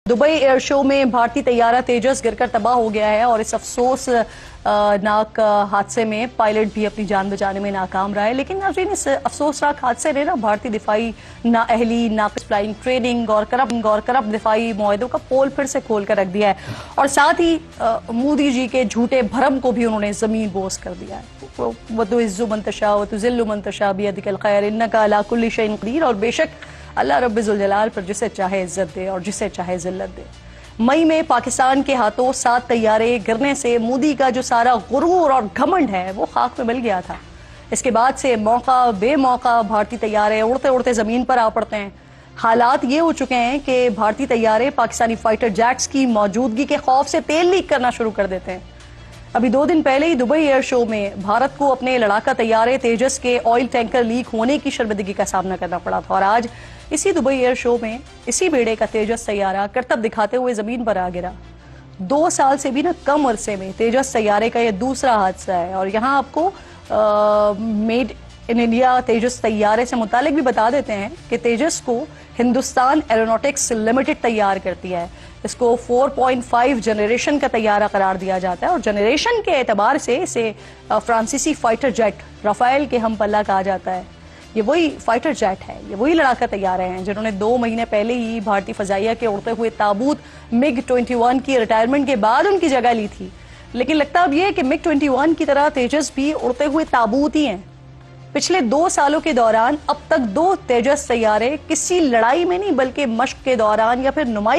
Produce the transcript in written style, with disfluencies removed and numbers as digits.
Dubai air show में भारतीय तैयारा तेजस गिरकर तबाह हो गया है और इस अफसोसनाक हादसे में पायलट भी अपनी जान बचाने में नाकाम रहा है। लेकिन नाज़रीन, इस अफसोसनाक हादसे ने भारतीय दिफाई नाअहली, नाक़िस फ्लाइंग ट्रेनिंग और करप्ट दिफाई मुआहदों का पोल फिर से खोल कर रख दिया है और साथ ही मोदी जी के झूठे भरम को भी उन्होंने जमीन बोस कर दिया है। वतुइज़्ज़ु मन तशा वतुज़िल्लु मन तशा बियदिकल खैर इन्नका अला कुल्लि शैइन क़दीर। और बेशक अल्लाह रब्बिल जलाल पर जिसे चाहे इज्जत दे और जिसे चाहे जिल्लत दे। मई में पाकिस्तान के हाथों 7 तैयारे गिरने से मोदी का जो सारा गुरूर और घमंड है वो खाक में मिल गया था। इसके बाद से मौका बेमौका भारतीय तैयारे उड़ते उड़ते जमीन पर आ पड़ते हैं। हालात ये हो चुके हैं कि भारतीय तैयारे पाकिस्तानी फाइटर जेट्स की मौजूदगी के खौफ से तेल लीक करना शुरू कर देते हैं। अभी 2 दिन पहले ही दुबई एयर शो में भारत को अपने लड़ाका तैयारे तेजस के ऑयल टैंकर लीक होने की शर्मिंदगी का सामना करना पड़ा था और आज इसी दुबई एयर शो में इसी बेड़े का तेजस तैयारा करतब दिखाते हुए जमीन पर आ गिरा। 2 साल से भी ना कम अरसे में तेजस तैयारे का यह दूसरा हादसा है और यहाँ आपको मेड इन इंडिया तेजस तैयारे से मुतालिक भी बता देते हैं कि तेजस को हिंदुस्तान एरोनॉटिक्स लिमिटेड तैयार करती है। इसको 4.5 जनरेशन का तैयारा करार दिया जाता है और जनरेशन के एतबार से इसे फ्रांसीसी फाइटर जेट राफेल के हम पल्ला कहा जाता है। ये वही फाइटर जेट है, ये वही लड़ाका तैयारे हैं जिन्होंने 2 महीने पहले ही भारतीय फजाइया के उड़ते हुए ताबूत MiG-21 की रिटायरमेंट के बाद उनकी जगह ली थी। लेकिन लगता अब यह है कि MiG-21 की तरह तेजस भी उड़ते हुए ताबूत ही हैं। पिछले 2 सालों के दौरान अब तक 2 तेजस तैयारे किसी लड़ाई में नहीं बल्कि मश्क के दौरान या फिर नुमाइश